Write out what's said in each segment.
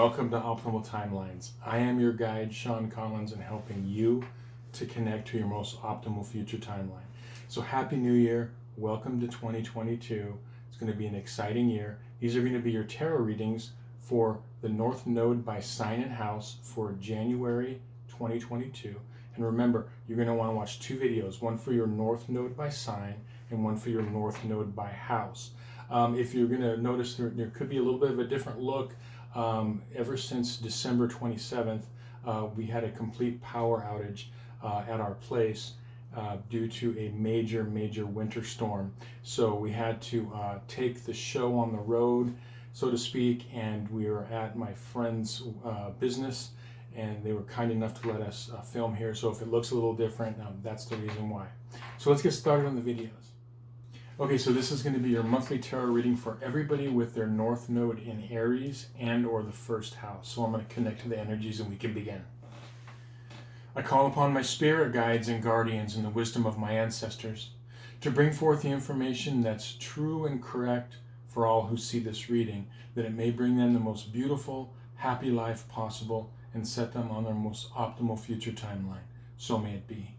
welcome to Optimal Timelines. I am your guide, Sean Collins, and helping you to connect to your most optimal future timeline. So Happy New Year. Welcome to 2022. It's going to be an exciting year. These are going to be your tarot readings for the North Node by sign and house for January 2022. And remember, you're going to want to watch two videos, one for your North Node by sign and one for your North Node by house. If you're going to notice, there could be a little bit of a different look. Ever since December 27th, we had a complete power outage at our place due to a major winter storm. So we had to take the show on the road, so to speak, and we were at my friend's business, and they were kind enough to let us film here. So if it looks a little different, that's the reason why. So let's get started on the videos. Okay, so this is going to be your monthly tarot reading for everybody with their North Node in Aries and or the first house. So I'm going to connect to the energies and we can begin. I call upon my spirit guides and guardians and the wisdom of my ancestors to bring forth the information that's true and correct for all who see this reading, that it may bring them the most beautiful, happy life possible and set them on their most optimal future timeline. So may it be.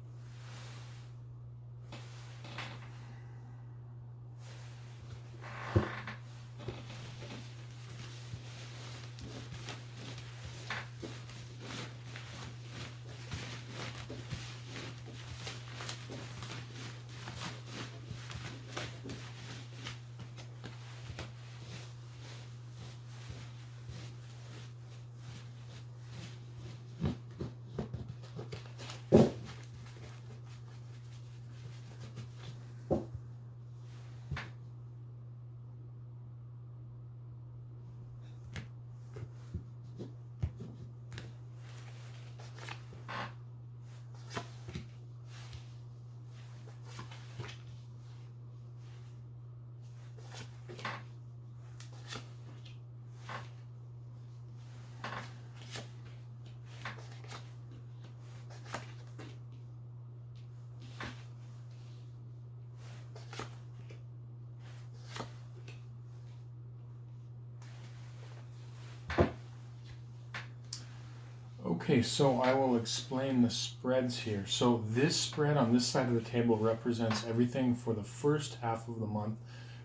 Okay, so I will explain the spreads here. So this spread on this side of the table represents everything for the first half of the month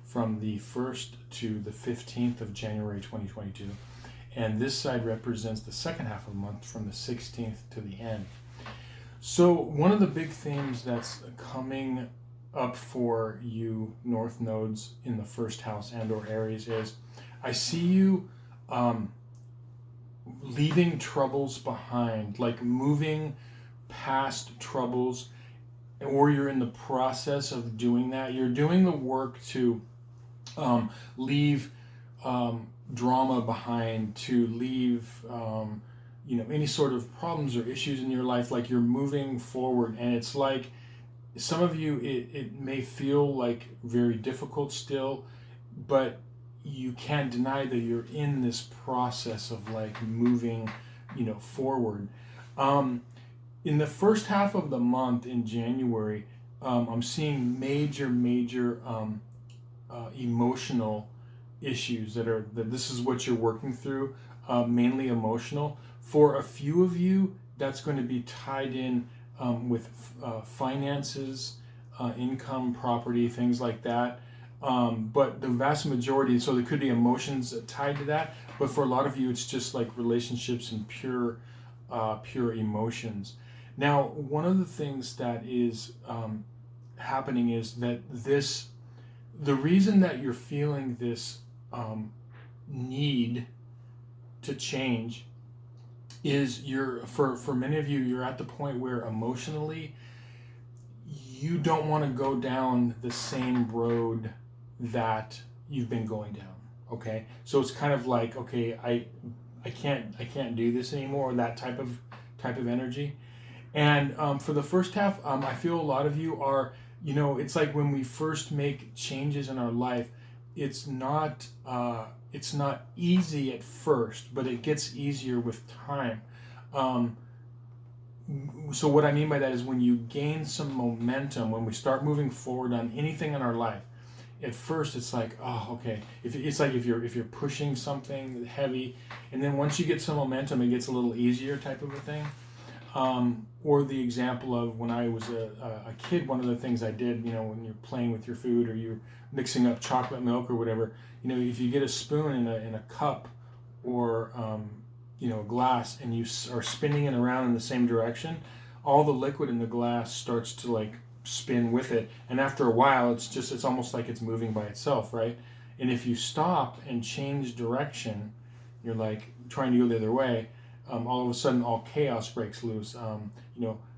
from the 1st to the 15th of January 2022. And this side represents the second half of the month from the 16th to the end. So one of the big themes that's coming up for you North Nodes in the first house and or Aries is I see you leaving troubles behind, like moving past troubles, or you're in the process of doing that. You're doing the work to leave drama behind, to leave any sort of problems or issues in your life, like you're moving forward. And it's like some of you, it may feel like very difficult still, but you can't deny that you're in this process of like moving, forward. In the first half of the month in January, I'm seeing major emotional issues that this is what you're working through, mainly emotional. For a few of you, that's going to be tied in with finances, income, property, things like that. But the vast majority, so there could be emotions tied to that, but for a lot of you it's just like relationships and pure emotions. Now, one of the things that is happening is that the reason that you're feeling this need to change is for many of you, you're at the point where emotionally you don't want to go down the same road that you've been going down. Okay, so it's kind of like, okay, I can't do this anymore, that type of energy. And for the first half, I feel a lot of you are, it's like when we first make changes in our life, it's not easy at first, but it gets easier with time. So what I mean by that is when you gain some momentum, when we start moving forward on anything in our life, at first it's like, oh, okay. It's like if you're pushing something heavy, and then once you get some momentum, it gets a little easier, type of a thing. Or the example of when I was a kid, one of the things I did, when you're playing with your food or you're mixing up chocolate milk or whatever, if you get a spoon in a cup or a glass, and you are spinning it around in the same direction, all the liquid in the glass starts to like spin with it, and after a while it's almost like it's moving by itself, right? And if you stop and change direction, you're like trying to go the other way, all of a sudden all chaos breaks loose.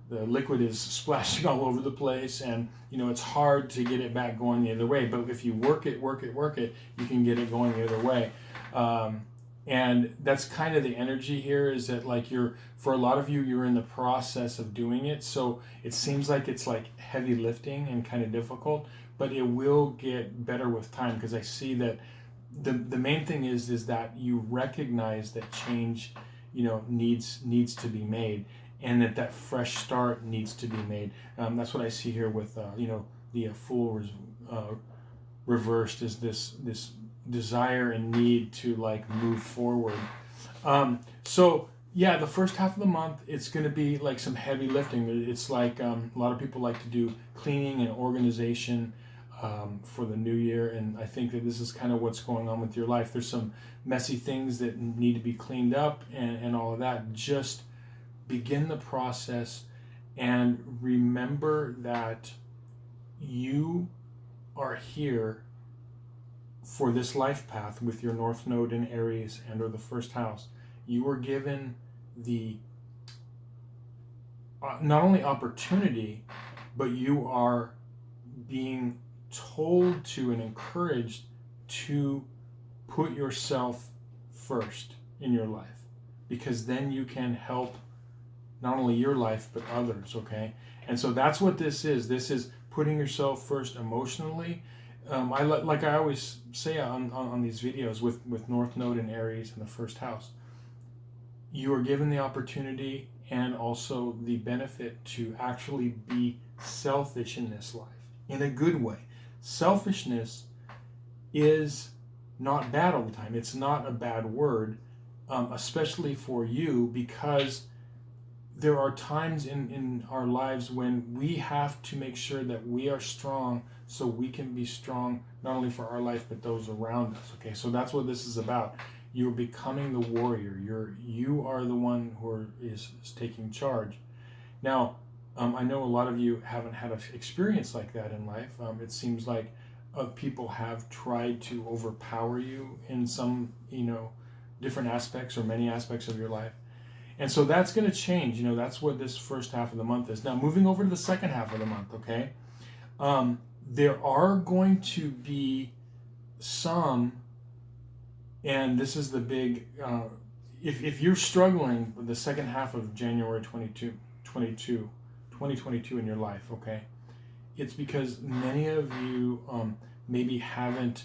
The liquid is splashing all over the place, and it's hard to get it back going the other way. But if you work it, you can get it going the other way. And that's kind of the energy here, is that like for a lot of you, you're in the process of doing it. So it seems like it's like heavy lifting and kind of difficult, but it will get better with time, because I see that the main thing is that you recognize that change, needs to be made, and that fresh start needs to be made. That's what I see here with the Fool reversed, is this desire and need to like move forward. So yeah, the first half of the month, it's going to be like some heavy lifting. It's like a lot of people like to do cleaning and organization for the new year, and I think that this is kind of what's going on with your life. There's some messy things that need to be cleaned up and all of that. Just begin the process and remember that you are here for this life path with your North Node in Aries and or the first house. You were given the not only opportunity, but you are being told to and encouraged to put yourself first in your life, because then you can help not only your life but others. Okay, and so that's what this is. This is putting yourself first emotionally. I always say on these videos, with North Node in Aries in the first house, you are given the opportunity and also the benefit to actually be selfish in this life in a good way. Selfishness is not bad all the time. It's not a bad word, especially for you, because there are times in our lives when we have to make sure that we are strong, so we can be strong not only for our life but those around us. Okay, so that's what this is about. You're becoming the warrior. You are the one who is taking charge. Now, I know a lot of you haven't had an experience like that in life. It seems like people have tried to overpower you in some different aspects or many aspects of your life. And so that's going to change. That's what this first half of the month is. Now, moving over to the second half of the month, okay? There are going to be some, and this is the big, if you're struggling with the second half of January 2022 in your life, okay? It's because many of you maybe haven't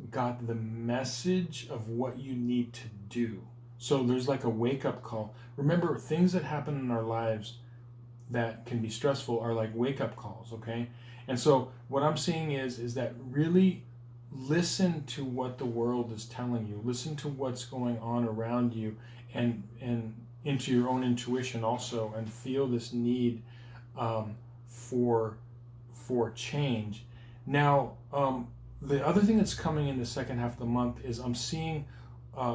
got the message of what you need to do. So there's like a wake-up call. Remember, things that happen in our lives that can be stressful are like wake-up calls, okay? And so what I'm seeing is that really listen to what the world is telling you. Listen to what's going on around you, and into your own intuition also, and feel this need for change. Now, the other thing that's coming in the second half of the month is I'm seeing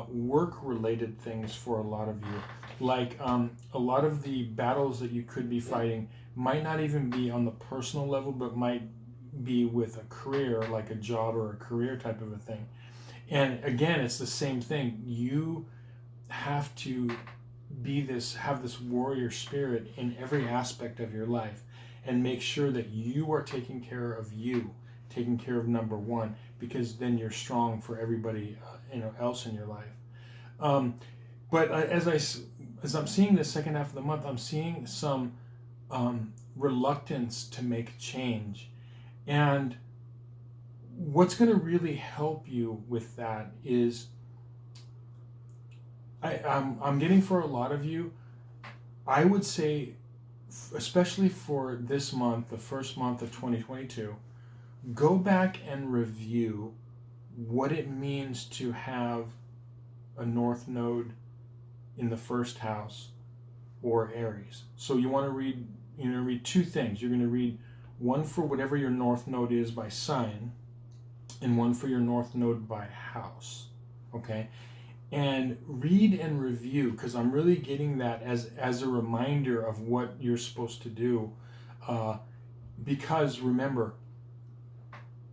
work-related things for a lot of you. Like a lot of the battles that you could be fighting might not even be on the personal level, but might be with a career, like a job or a career type of a thing. And again, it's the same thing. You have to have this warrior spirit in every aspect of your life, and make sure that you are taking care of you, taking care of number one, because then you're strong for everybody else in your life. But as I'm seeing the second half of the month, I'm seeing some reluctance to make change. And what's going to really help you with that is, I'm getting for a lot of you, I would say, especially for this month, the first month of 2022, go back and review what it means to have a North Node in the first house or Aries. So you want to read, read two things. You're going to read one for whatever your North Node is by sign, and one for your North Node by house. Okay? And read and review, because I'm really getting that as a reminder of what you're supposed to do. Because remember,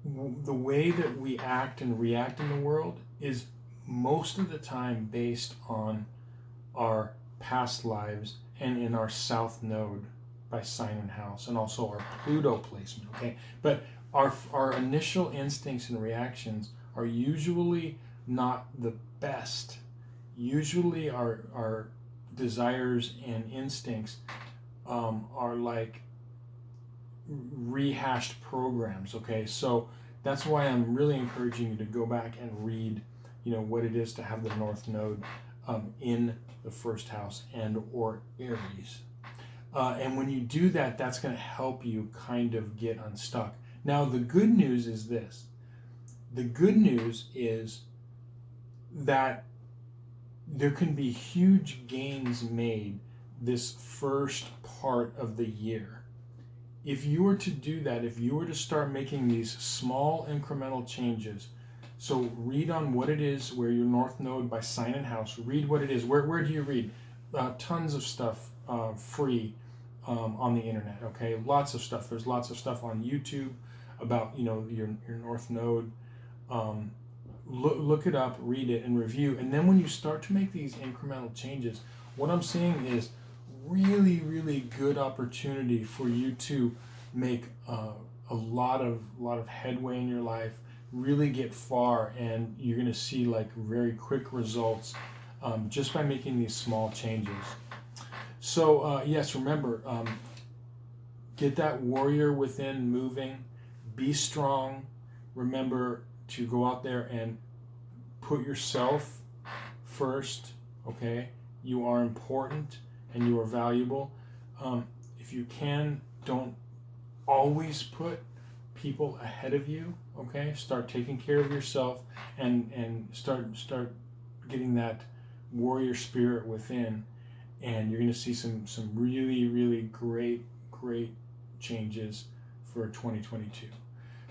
the way that we act and react in the world is most of the time based on our past lives and in our South Node by sign and house, and also our Pluto placement. Okay, but our initial instincts and reactions are usually not the best. Usually our desires and instincts are like rehashed programs. Okay, so that's why I'm really encouraging you to go back and read, what it is to have the North Node in the first house and or Aries. And when you do that, that's going to help you kind of get unstuck. Now, the good news is this. The good news is that there can be huge gains made this first part of the year. If you were to do that, if you were to start making these small incremental changes, so read on what it is where your North Node by sign and house, read what it is. Where do you read? Tons of stuff free on the internet, okay? Lots of stuff. There's lots of stuff on YouTube about, your North Node. Look it up, read it, and review. And then when you start to make these incremental changes, what I'm seeing is really, really good opportunity for you to make a lot of headway in your life, really get far, and you're going to see like very quick results just by making these small changes. So yes, remember, get that warrior within moving, be strong. Remember to go out there and put yourself first, okay? You are important and you are valuable. If you can, don't always put people ahead of you, okay? Start taking care of yourself and start getting that warrior spirit within, and you're going to see some really, really great changes for 2022.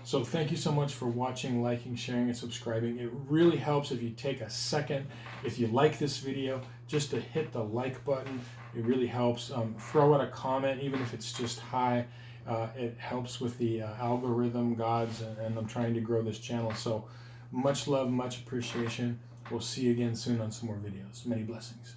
So thank you so much for watching, liking, sharing, and subscribing. It really helps if you take a second, if you like this video, just to hit the like button. It really helps. Throw out a comment, even if it's just hi. It helps with the algorithm gods, and I'm trying to grow this channel. So much love, much appreciation. We'll see you again soon on some more videos. Many blessings.